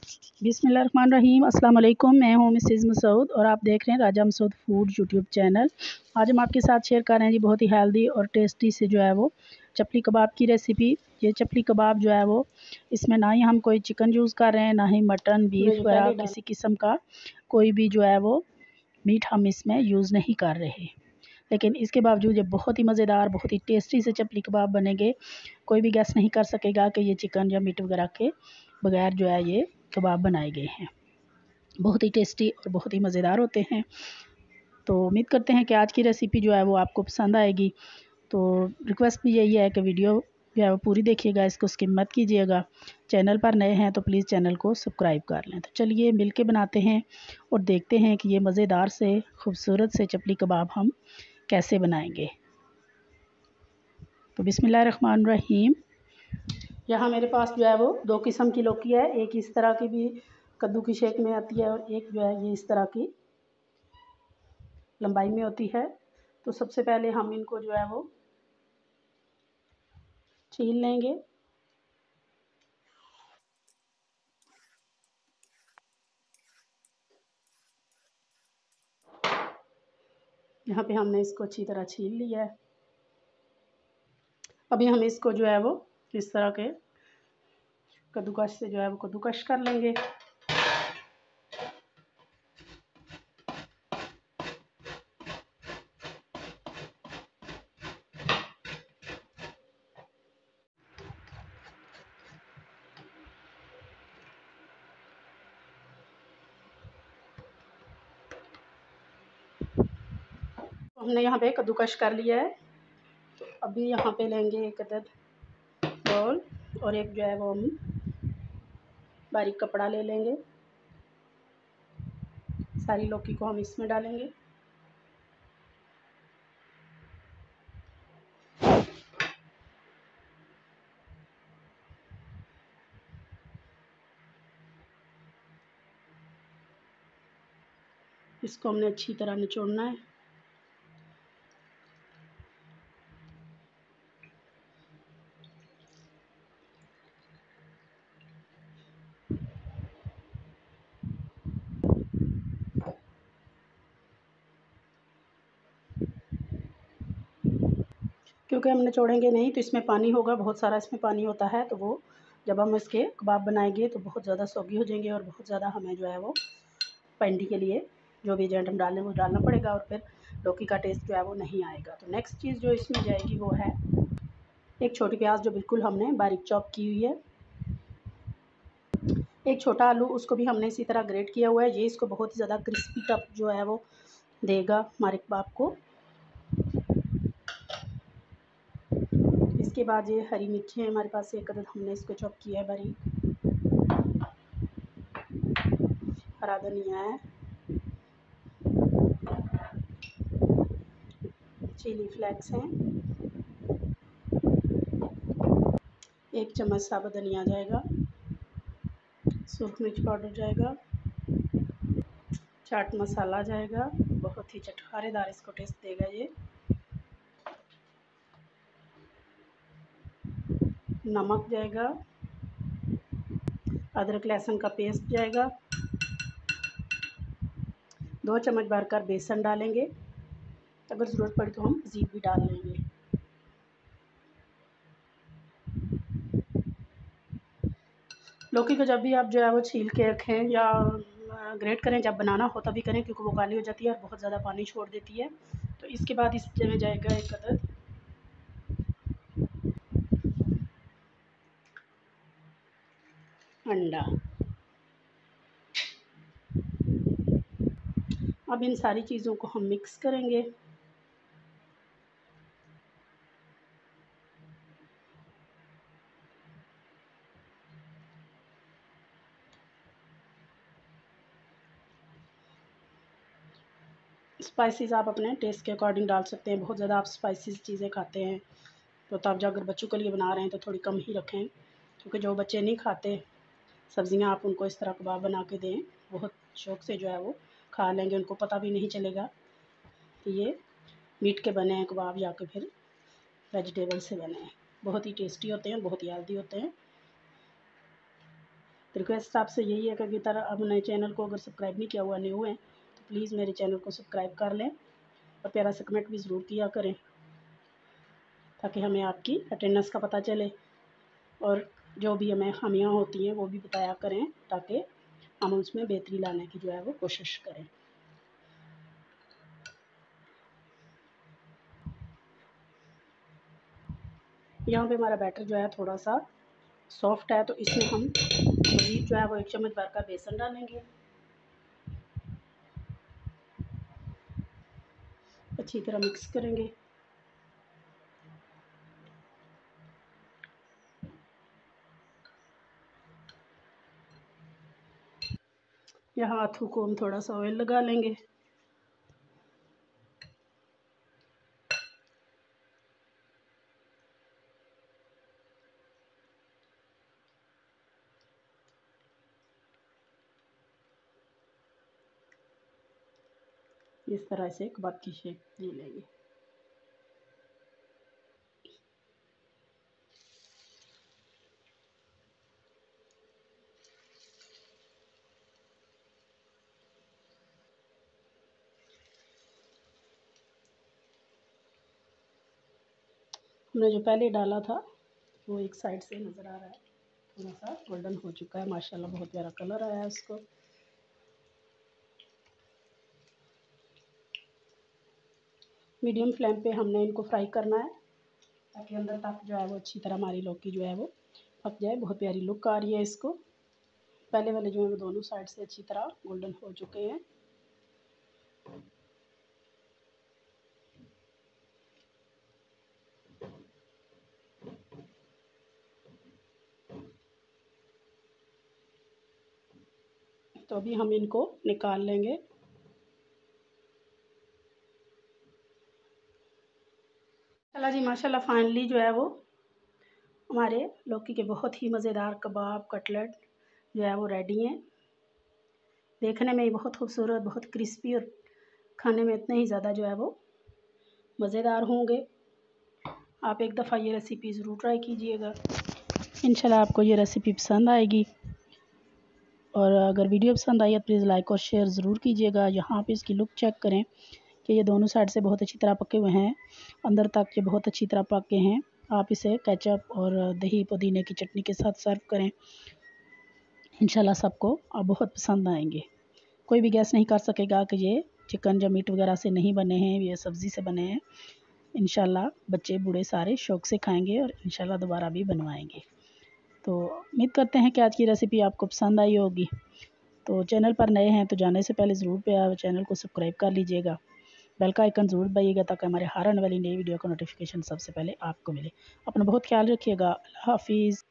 बिस्मिल्लाहिर्रहमानिर्रहीम। अस्सलाम वालेकुम। मैं हूँ मिसेज़ मसूद और आप देख रहे हैं राजा मसूद फूड यूट्यूब चैनल। आज हम आपके साथ शेयर कर रहे हैं जी बहुत ही हेल्दी और टेस्टी से जो है वो चपली कबाब की रेसिपी। ये चपली कबाब जो है वो इसमें ना ही हम कोई चिकन यूज़ कर रहे हैं, ना ही मटन, बीफ वगैरह किसी किस्म का कोई भी जो है वो मीट हम इसमें यूज़ नहीं कर रहे। लेकिन इसके बावजूद ये बहुत ही मज़ेदार, बहुत ही टेस्टी से चपली कबाब बनेंगे। कोई भी गैस नहीं कर सकेगा कि ये चिकन या मीट वगैरह के बगैर जो है ये कबाब बनाए गए हैं। बहुत ही टेस्टी और बहुत ही मज़ेदार होते हैं। तो उम्मीद करते हैं कि आज की रेसिपी जो है वो आपको पसंद आएगी। तो रिक्वेस्ट भी यही है कि वीडियो जो है वो पूरी देखिएगा, इसको स्किप मत कीजिएगा। चैनल पर नए हैं तो प्लीज़ चैनल को सब्सक्राइब कर लें। तो चलिए मिल के बनाते हैं और देखते हैं कि ये मज़ेदार से खूबसूरत से चपली कबाब हम कैसे बनाएंगे। तो बिस्मिल्लाहिर्रहमानिर्रहीम। यहाँ मेरे पास जो है वो दो किस्म की लौकी है। एक इस तरह की भी कद्दू की शेप में आती है और एक जो है ये इस तरह की लंबाई में होती है। तो सबसे पहले हम इनको जो है वो छील लेंगे। यहाँ पे हमने इसको अच्छी तरह छील लिया है। अभी हम इसको जो है वो इस तरह के कद्दूकश से जो है वो कद्दूकश कर लेंगे। हमने यहाँ पे कद्दूकश कर लिया है। तो अभी यहाँ पे लेंगे एक अदद बाउल और एक जो है वो हम बारीक कपड़ा ले लेंगे। सारी लौकी को हम इसमें डालेंगे। इसको हमने अच्छी तरह निचोड़ना है। क्योंकि हम निचोड़ेंगे नहीं तो इसमें पानी होगा, बहुत सारा इसमें पानी होता है। तो वो जब हम इसके कबाब बनाएंगे तो बहुत ज़्यादा सौगी हो जाएंगे और बहुत ज़्यादा हमें जो है वो पेंडी के लिए जो भी एजेंट हम डालें वो डालना पड़ेगा और फिर लौकी का टेस्ट जो है वो नहीं आएगा। तो नेक्स्ट चीज़ जो इसमें जाएगी वो है एक छोटी प्याज जो बिल्कुल हमने बारीक चॉप की हुई है। एक छोटा आलू, उसको भी हमने इसी तरह ग्रेट किया हुआ है। ये इसको बहुत ही ज़्यादा क्रिस्पी टफ जो है वो देगा हमारे कबाब को। इसके बाद ये हरी मिर्ची है हमारे पास एक अदद, हमने इसको चॉप किया है बारीक। हरा धनिया है, चिली फ्लेक्स हैं, 1 चम्मच साबुत धनिया जाएगा, सूरख मिर्च पाउडर जाएगा, चाट मसाला जाएगा, बहुत ही चटखारेदार इसको टेस्ट देगा ये। नमक जाएगा, अदरक लहसुन का पेस्ट जाएगा, 2 चम्मच भरकर बेसन डालेंगे। अगर ज़रूरत पड़ी तो हम मज़ीद भी डाल लेंगे। लौकी को जब भी आप जो है वो छील के रखें या ग्रेट करें, जब बनाना हो तभी करें क्योंकि वो काली हो जाती है और बहुत ज़्यादा पानी छोड़ देती है। तो इसके बाद इसमें जाएगा एक अदद अंडा। अब इन सारी चीज़ों को हम मिक्स करेंगे। स्पाइसेस आप अपने टेस्ट के अकॉर्डिंग डाल सकते हैं। बहुत ज़्यादा आप स्पाइसेस चीज़ें खाते हैं तो तब अगर बच्चों के लिए बना रहे हैं तो थोड़ी कम ही रखें, क्योंकि जो बच्चे नहीं खाते सब्ज़ियाँ आप उनको इस तरह कबाब बना के दें, बहुत शौक़ से जो है वो खा लेंगे। उनको पता भी नहीं चलेगा कि ये मीट के बने हैं कबाब या फिर वेजिटेबल से बने हैं। बहुत ही टेस्टी होते हैं, बहुत ही हेल्दी होते हैं। रिक्वेस्ट आपसे यही है कि अगर तरह अब नए चैनल को अगर सब्सक्राइब नहीं किया हुआ, न्यू है, तो प्लीज़ मेरे चैनल को सब्सक्राइब कर लें और प्यारा सा कमेंट भी ज़रूर किया करें, ताकि हमें आपकी अटेंडेंस का पता चले और जो भी हमें खामियाँ होती हैं वो भी बताया करें, ताकि हम उसमें बेहतरी लाने की जो है वो कोशिश करें। यहाँ पे हमारा बैटर जो है थोड़ा सा सॉफ्ट है, तो इसमें हम मज़ीद जो है वो 1 चम्मच भर का बेसन डालेंगे। अच्छी तरह मिक्स करेंगे। यहाँ हाथों को हम थोड़ा सा ऑयल लगा लेंगे। इस तरह से कबाब की शेप ले लेंगे। हमने जो पहले डाला था वो एक साइड से नज़र आ रहा है, थोड़ा सा गोल्डन हो चुका है, माशाल्लाह बहुत प्यारा कलर आया है उसको। मीडियम फ्लेम पे हमने इनको फ्राई करना है, ताकि अंदर तक जो है वो अच्छी तरह हमारी लौकी जो है वो पक जाए। बहुत प्यारी लुक आ रही है इसको। पहले वाले जो है वो दोनों साइड से अच्छी तरह गोल्डन हो चुके हैं। तो अभी हम इनको निकाल लेंगे। चला जी, माशाल्लाह फाइनली जो है वो हमारे लौकी के बहुत ही मज़ेदार कबाब कटलेट जो है वो रेडी हैं। देखने में ही बहुत खूबसूरत, बहुत क्रिस्पी और खाने में इतने ही ज़्यादा जो है वो मज़ेदार होंगे। आप एक दफ़ा ये रेसिपी ज़रूर ट्राई कीजिएगा, इंशाल्लाह आपको ये रेसिपी पसंद आएगी। और अगर वीडियो पसंद आई है प्लीज़ लाइक और शेयर ज़रूर कीजिएगा। यहाँ पे इसकी लुक चेक करें कि ये दोनों साइड से बहुत अच्छी तरह पके हुए हैं, अंदर तक ये बहुत अच्छी तरह पके हैं। आप इसे केचप और दही पुदीने की चटनी के साथ सर्व करें, इंशाल्लाह सबको बहुत पसंद आएंगे। कोई भी गैस नहीं कर सकेगा कि ये चिकन या मीट वगैरह से नहीं बने हैं, ये सब्ज़ी से बने हैं। इंशाल्लाह बच्चे बूढ़े सारे शौक़ से खाएंगे और इंशाल्लाह दोबारा भी बनवाएंगे। तो उम्मीद करते हैं कि आज की रेसिपी आपको पसंद आई होगी। तो चैनल पर नए हैं तो जाने से पहले ज़रूर चैनल को सब्सक्राइब कर लीजिएगा, बेल का आइकन ज़रूर दबाइएगा, ताकि हमारे हर आने वाली नई वीडियो का नोटिफिकेशन सबसे पहले आपको मिले। अपना बहुत ख्याल रखिएगा। अल्लाह हाफिज़।